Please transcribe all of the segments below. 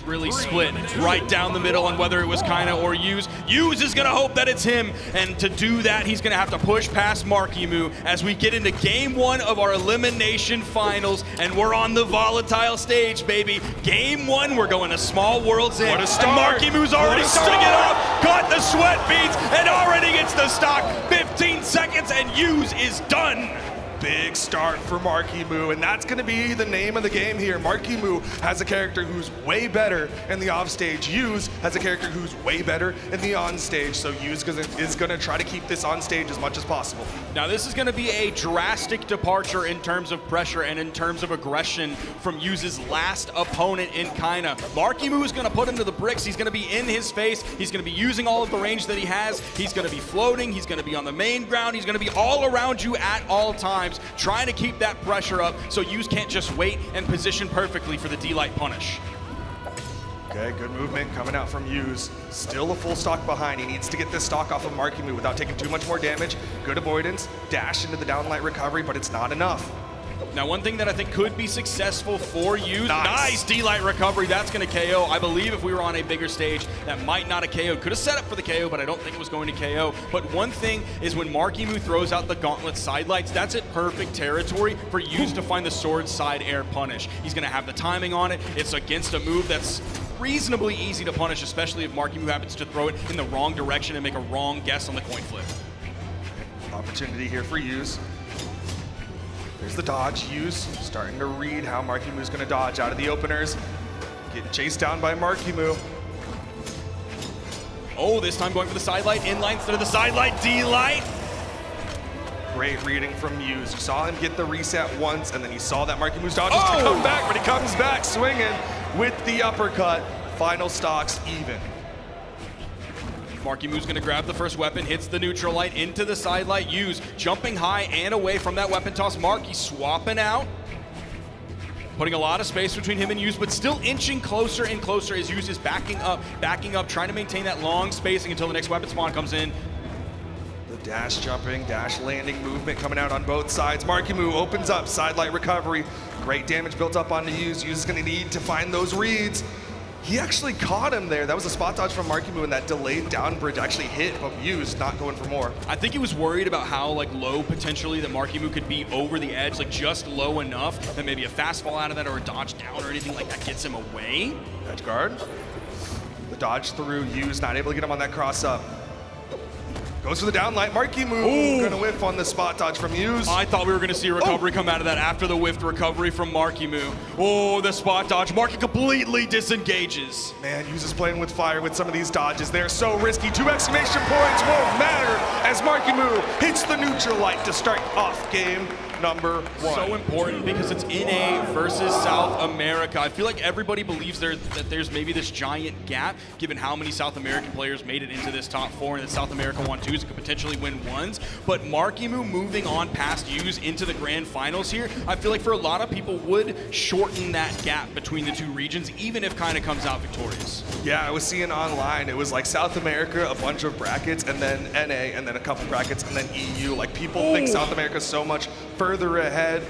was really split right down the middle on whether it was Kaina or Use. Use is going to hope that it's him, and to do that, he's going to have to push past Marckiemoo as we get into game 1 of our elimination finals, and we're on the volatile stage, baby. Game 1, we're going to Small Worlds in. What a start! Markiemoo's already starting it off, got the sweat beads, and already gets the stock. 15 seconds, and Use is done. Big start for Marckiemoo, and that's going to be the name of the game here. Marckiemoo has a character who's way better in the offstage. Use has a character who's way better in the onstage, so Use is going to try to keep this on stage as much as possible. Now this is going to be a drastic departure in terms of pressure and in terms of aggression from Use's last opponent in Kaina. Marckiemoo is going to put him to the bricks. He's going to be in his face. He's going to be using all of the range that he has. He's going to be floating. He's going to be on the main ground. He's going to be all around you at all times, trying to keep that pressure up so Use can't just wait and position perfectly for the D-Light punish. Okay, good movement coming out from Use. Still a full stock behind. He needs to get this stock off of Marckiemoo without taking too much more damage. Good avoidance, dash into the downlight recovery, but it's not enough. Now, one thing that I think could be successful for Use, nice D-Light recovery, that's going to KO. I believe if we were on a bigger stage, that might not have KO'd. Could have set up for the KO, but I don't think it was going to KO. But one thing is when Marckiemoo throws out the gauntlet sidelights, that's at perfect territory for Use to find the sword side air punish. He's going to have the timing on it. It's against a move that's reasonably easy to punish, especially if Marckiemoo happens to throw it in the wrong direction and make a wrong guess on the coin flip. Opportunity here for Use. There's the dodge. Use starting to read how Marckiemoo is going to dodge out of the openers. Getting chased down by Marckiemoo. Oh, this time going for the sidelight, inline instead of the sidelight, D-Light. Great reading from Use. You saw him get the reset once, and then you saw that Marckiemoo dodges to come back, but he comes back swinging with the uppercut. Final stocks even. Marckiemoo's going to grab the first weapon, hits the neutral light into the side light. Use jumping high and away from that weapon toss. Marky swapping out, putting a lot of space between him and Use, but still inching closer and closer as Use is backing up, trying to maintain that long spacing until the next weapon spawn comes in. The dash jumping, dash landing movement coming out on both sides. Marckiemoo opens up, side light recovery. Great damage built up onto Use. Use is going to need to find those reads. He actually caught him there. That was a spot dodge from Marckiemoo, and that delayed down bridge actually hit, but Use not going for more. I think he was worried about how low potentially that Marckiemoo could be over the edge, just low enough that maybe a fast fall out of that or a dodge down or anything like that gets him away. Edge guard. The dodge through. Use not able to get him on that cross up. Goes for the downlight. Marckiemoo going to whiff on the spot dodge from Use. I thought we were going to see a recovery come out of that after the whiffed recovery from Marckiemoo. Oh, the spot dodge. Marky completely disengages. Man, Use is playing with fire with some of these dodges. They're so risky. 2 exclamation points won't matter as Marckiemoo hits the neutral light to start off game number 1. So important because it's NA versus South America. I feel like everybody believes that there's maybe this giant gap given how many South American players made it into this top 4 and that South America won 2s and could potentially win 1s. But Marckiemoo moving on past Use into the grand finals here, I feel like for a lot of people would shorten that gap between the 2 regions, even if Kaina comes out victorious. Yeah, I was seeing online, it was like South America, a bunch of brackets, and then NA, and then a couple brackets, and then EU. People think South America is so much further ahead.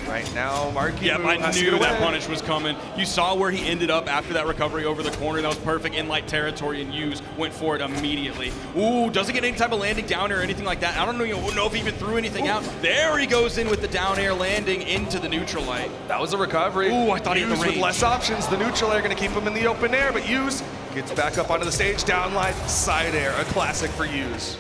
Right now, Marckiemoo. Yep, I knew that punish was coming. You saw where he ended up after that recovery over the corner. That was perfect in light territory, and Use went for it immediately. Ooh, doesn't get any type of landing down air or anything like that. I don't know if he even threw anything out. There he goes in with the down air landing into the neutral light. That was a recovery. Ooh, I thought he had the range. With less options, the neutral air going to keep him in the open air, but Use gets back up onto the stage, down light, side air, a classic for Use.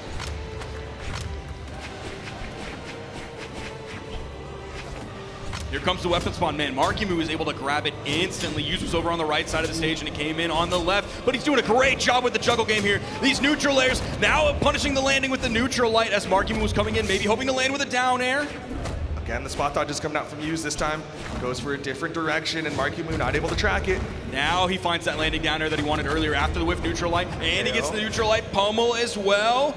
Here comes the weapon spawn, man. Marckiemoo was able to grab it instantly. Use was over on the right side of the stage and it came in on the left, but he's doing a great job with the juggle game here. These neutral airs, now punishing the landing with the neutral light as Marckiemoo was coming in, maybe hoping to land with a down air. Again, the spot dodge is coming out from Use this time. Goes for a different direction and Marckiemoo not able to track it. Now he finds that landing down air that he wanted earlier after the whiff neutral light, and he gets the neutral light pummel as well.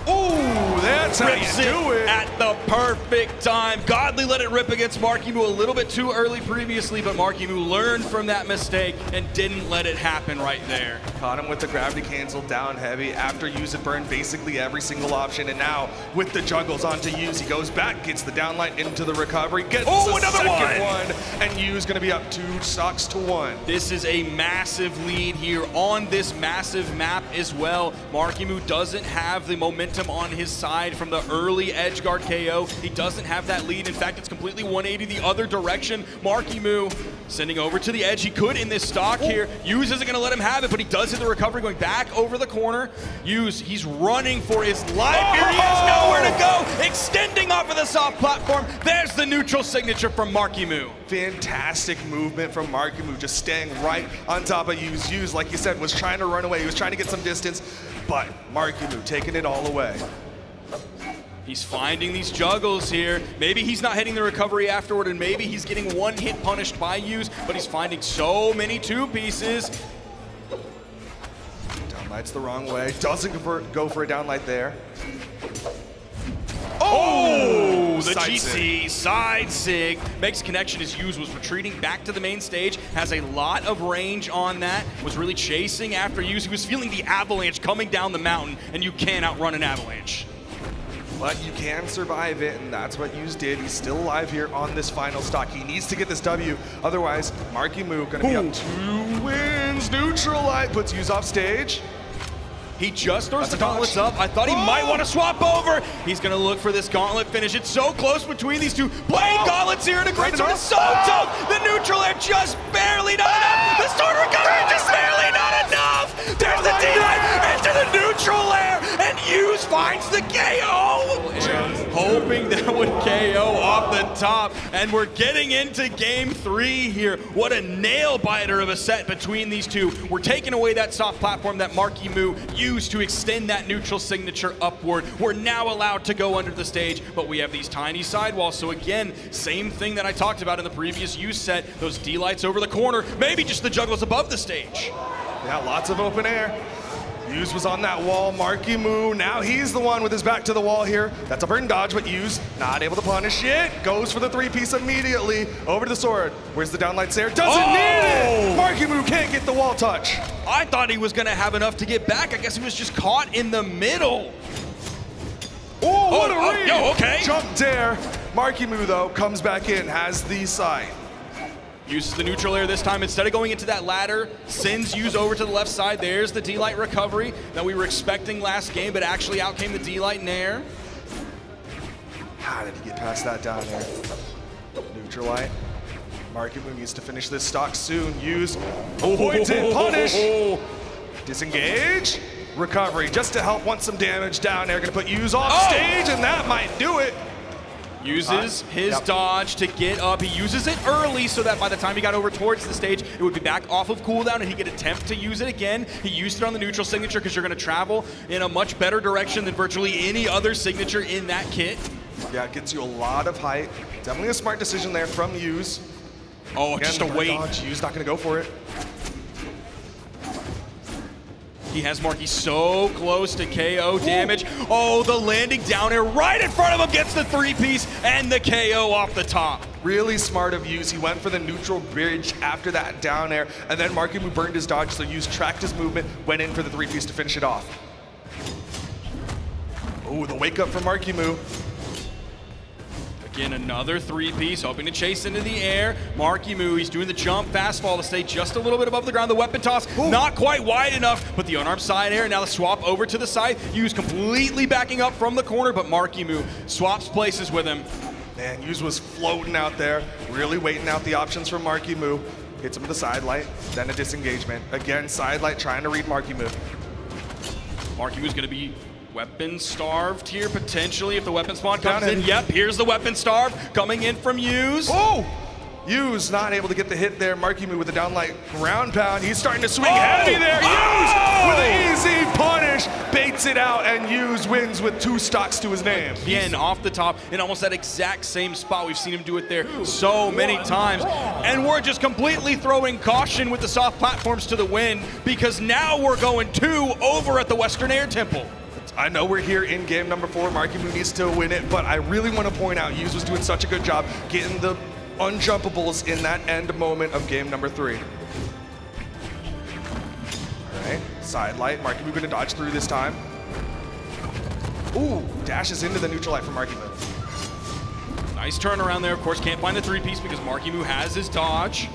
Ooh, that's how you do it. At the perfect time. Godly let it rip against Marckiemoo a little bit too early previously, but Marckiemoo learned from that mistake and didn't let it happen right there. Caught him with the gravity cancel down heavy after Use had burned basically every single option, and now with the juggles onto Use, he goes back, gets the downlight into the recovery, gets another second one, and Use gonna be up 2 stocks to 1. This is a massive lead here on this massive map as well. Marckiemoo doesn't have the momentum on his side from the early edge guard KO. He doesn't have that lead. In fact, it's completely 180 the other direction. Marckiemoo sending over to the edge. He could in this stock here. Use isn't going to let him have it, but he does hit the recovery going back over the corner. Use, he's running for his life here. He has nowhere to go. Extending off of the soft platform. There's the neutral signature from Marckiemoo. Fantastic movement from Marckiemoo, just staying right on top of Use. Use, like you said, was trying to run away. He was trying to get some distance, but Marckiemoo taking it all away. He's finding these juggles here. Maybe he's not hitting the recovery afterward, and maybe he's getting one hit punished by Use, but he's finding so many two pieces. Downlight's the wrong way. Doesn't go for a downlight there. Oh, the GC side sig makes a connection as Use was retreating back to the main stage, has a lot of range on that, was really chasing after Use. He was feeling the avalanche coming down the mountain, and you can't outrun an avalanche. But you can survive it, and that's what Use did. He's still alive here on this final stock. He needs to get this W, otherwise Marckiemoo gonna be up 2 wins. Neutral light puts Use off stage. He just throws the gauntlets up. I thought he might want to swap over. He's going to look for this gauntlet finish. It's so close between these two. Playing gauntlets here in a great sword is so tough. The neutral air just barely not enough. The sword recovery just barely not enough. There's the D-line into the neutral air, and Use finds the KO. Hoping that would KO off the top. And we're getting into game 3 here. What a nail biter of a set between these two. We're taking away that soft platform that Marckiemoo used to extend that neutral signature upward. We're now allowed to go under the stage, but we have these tiny sidewalls. So again, same thing that I talked about in the previous Use set, those D-lights over the corner, maybe just the juggles above the stage. Yeah, lots of open air. Use was on that wall. Marckiemoo, now he's the one with his back to the wall here. That's a burn dodge, but Use not able to punish it. Goes for the 3-piece immediately. Over to the sword. Where's the downlights there? Doesn't need it! Marckiemoo can't get the wall touch. I thought he was gonna have enough to get back. I guess he was just caught in the middle. Oh, what a read! Okay. Jump dare. Marckiemoo, though, comes back in, has the side. Uses the neutral air this time. Instead of going into that ladder, sends Use over to the left side. There's the D-light recovery that we were expecting last game, but actually out came the D-light in air. How did he get past that down there? Neutral light. Marckiemoo needs to finish this stock soon. Use pointed punish. Disengage. Recovery just to help want some damage down there. Gonna put Use off stage, and that might do it. Uses his dodge to get up. He uses it early so that by the time he got over towards the stage, it would be back off of cooldown and he could attempt to use it again. He used it on the neutral signature because you're going to travel in a much better direction than virtually any other signature in that kit. Yeah, it gets you a lot of height. Definitely a smart decision there from Use. Oh, again, just a wait. Use not going to go for it. He has Marky so close to KO damage. Oh, the landing down air right in front of him gets the 3-piece and the KO off the top. Really smart of Use. He went for the neutral bridge after that down air, and then Marckiemoo burned his dodge, so Use tracked his movement, went in for the 3-piece to finish it off. Oh, the wake up from Marckiemoo. Again, another 3-piece, hoping to chase into the air. Marckiemoo, he's doing the jump, fast fall to stay just a little bit above the ground. The weapon toss, not quite wide enough, but the unarmed side air. Now the swap over to the side. Use completely backing up from the corner, but Marckiemoo swaps places with him. Man, Use was floating out there, really waiting out the options from Marckiemoo. Hits him with a side light, then a disengagement. Again, side light trying to read Marckiemoo. Marckiemoo's gonna be weapon starved here, potentially, if the weapon spawn comes in. Yep, here's the weapon starve coming in from Use. Oh! Use not able to get the hit there. Marckiemoo with the downlight ground pound. He's starting to swing heavy there. Use with an easy punish, baits it out, and Use wins with 2 stocks to his name. Again, off the top, in almost that exact same spot. We've seen him do it there so many times. And we're just completely throwing caution with the soft platforms to the wind because now we're going 2 over at the Western Air Temple. I know we're here in game number 4. Marckiemoo needs to win it, but I really want to point out Yuz was doing such a good job getting the unjumpables in that end moment of game number 3. All right, side light. Marckiemoo going to dodge through this time. Ooh, dashes into the neutral light from Marckiemoo. Nice turnaround there. Of course, can't find the 3-piece because Marckiemoo has his dodge.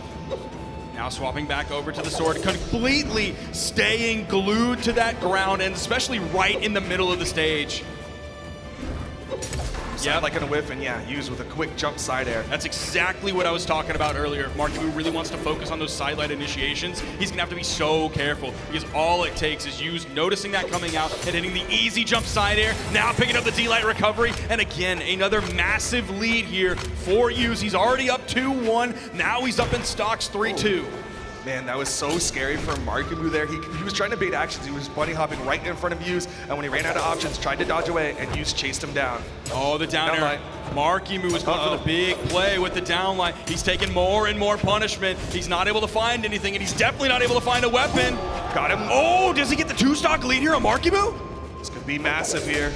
Now swapping back over to the sword, completely staying glued to that ground, and especially right in the middle of the stage. Yeah, like in a whiff, and yeah, Yuz with a quick jump side air. That's exactly what I was talking about earlier. If Marckiemoo really wants to focus on those side light initiations, he's gonna have to be so careful because all it takes is Yuz noticing that coming out and hitting the easy jump side air, now picking up the D-light recovery, and again, another massive lead here for Yuz. He's already up 2-1, now he's up in stocks 3-2. Man, that was so scary for Marckiemoo there. He was trying to bait actions. He was bunny hopping right in front of Yuz, and when he ran out of options, tried to dodge away, and Yuz chased him down. Oh, the down air. Marckiemoo is going for the big play with the down light. He's taking more and more punishment. He's not able to find anything, and he's definitely not able to find a weapon. Got him. Oh, does he get the 2-stock lead here on Marckiemoo? This could be massive here.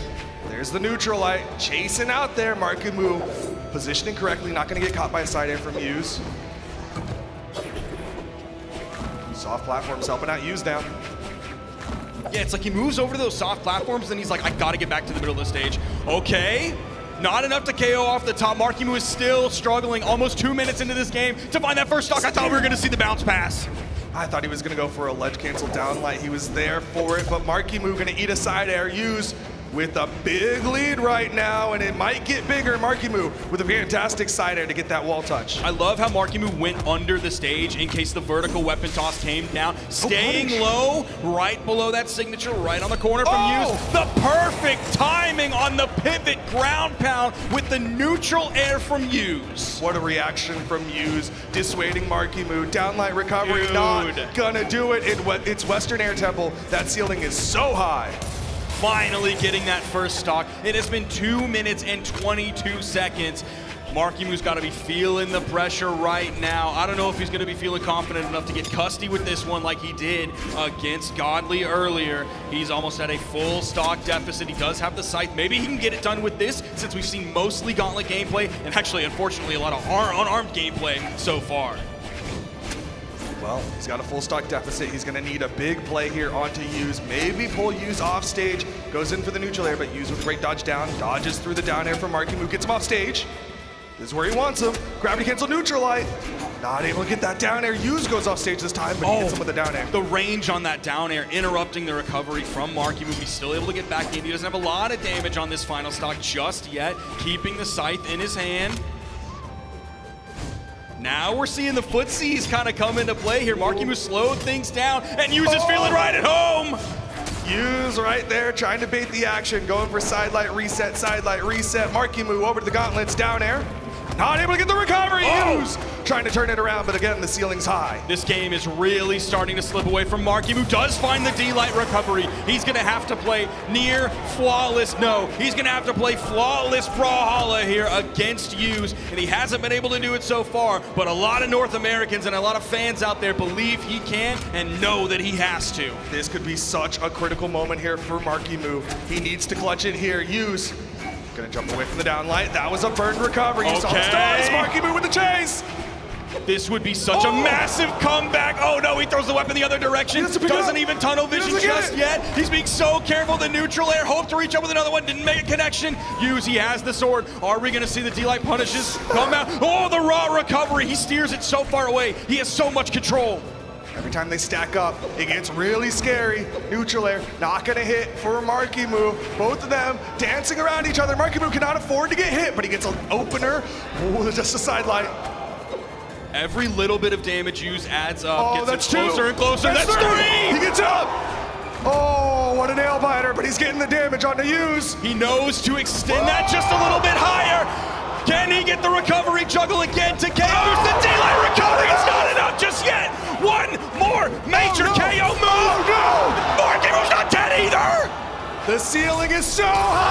There's the neutral light, chasing out there. Marckiemoo positioning correctly, not going to get caught by a side air from Yuz. Soft platforms helping out Yuz now. Yeah, it's like he moves over to those soft platforms, and he's like, I gotta get back to the middle of the stage. Okay, not enough to KO off the top. Marckiemoo is still struggling almost 2 minutes into this game to find that first stock. I thought we were gonna see the bounce pass. I thought he was gonna go for a ledge cancel down light. He was there for it, but Marckiemoo gonna eat a side air. Yuz with a big lead right now, and it might get bigger. Marckiemoo with a fantastic side air to get that wall touch. I love how Marckiemoo went under the stage in case the vertical weapon toss came down, staying low right below that signature, right on the corner from Yuz. The perfect timing on the pivot ground pound with the neutral air from Yuz. What a reaction from Yuz, dissuading Marckiemoo. Downlight recovery, not gonna do it. It's Western Air Temple. That ceiling is so high. Finally getting that first stock. It has been 2 minutes and 22 seconds. Marckiemoo's got to be feeling the pressure right now. I don't know if he's going to be feeling confident enough to get custody with this one like he did against Godly earlier. He's almost at a full stock deficit. He does have the scythe. Maybe he can get it done with this, since we've seen mostly gauntlet gameplay and actually, unfortunately, a lot of unarmed gameplay so far. Well, he's got a full stock deficit. He's gonna need a big play here onto Yuz. Maybe pull Yuz off stage. Goes in for the neutral air, but Yuz with a great dodge down. Dodges through the down air from Marckiemoo. Gets him off stage. This is where he wants him. Gravity cancel neutral light. Not able to get that down air. Yuz goes off stage this time, but he gets him with the down air. The range on that down air interrupting the recovery from Marckiemoo. He's still able to get back in. He doesn't have a lot of damage on this final stock just yet. Keeping the scythe in his hand. Now we're seeing the footsies kind of come into play here. Marckiemoo slowed things down, and Yuz is feeling right at home. Yuz right there trying to bait the action, going for side light reset, Marckiemoo over to the gauntlets, down air. Not able to get the recovery. Yuz trying to turn it around, but again, the ceiling's high. This game is really starting to slip away from Marckiemoo. Does find the D-light recovery. He's gonna have to play near flawless. No, he's gonna have to play flawless Brawlhalla here against Yuz, and he hasn't been able to do it so far, but a lot of North Americans and a lot of fans out there believe he can and know that he has to. This could be such a critical moment here for Marckiemoo. He needs to clutch it here. Yuz gonna jump away from the downlight. That was a burned recovery. You saw the stars. Marckiemoo with the chase. This would be such a massive comeback. Oh no, he throws the weapon the other direction. Doesn't even tunnel vision just yet. He's being so careful. The neutral air, hope to reach up with another one. Didn't make a connection. Yuz, he has the sword. Are we gonna see the D-light punishes come out? Oh, the raw recovery. He steers it so far away. He has so much control. Every time they stack up, it gets really scary. Neutral air, not gonna hit for Marckiemoo. Both of them dancing around each other. Marckiemoo cannot afford to get hit, but he gets an opener. Ooh, just a side light. Every little bit of damage Yuz adds up. Oh, gets closer and closer. That's three! He gets up! Oh, what a nail biter, but he's getting the damage onto Yuz. He knows to extend that just a little bit higher. Can he get the recovery juggle again to KO? There's the D-light recovery. It's not enough just yet. One more major KO move. Oh, no! Marckiemoo's not dead either. The ceiling is so high.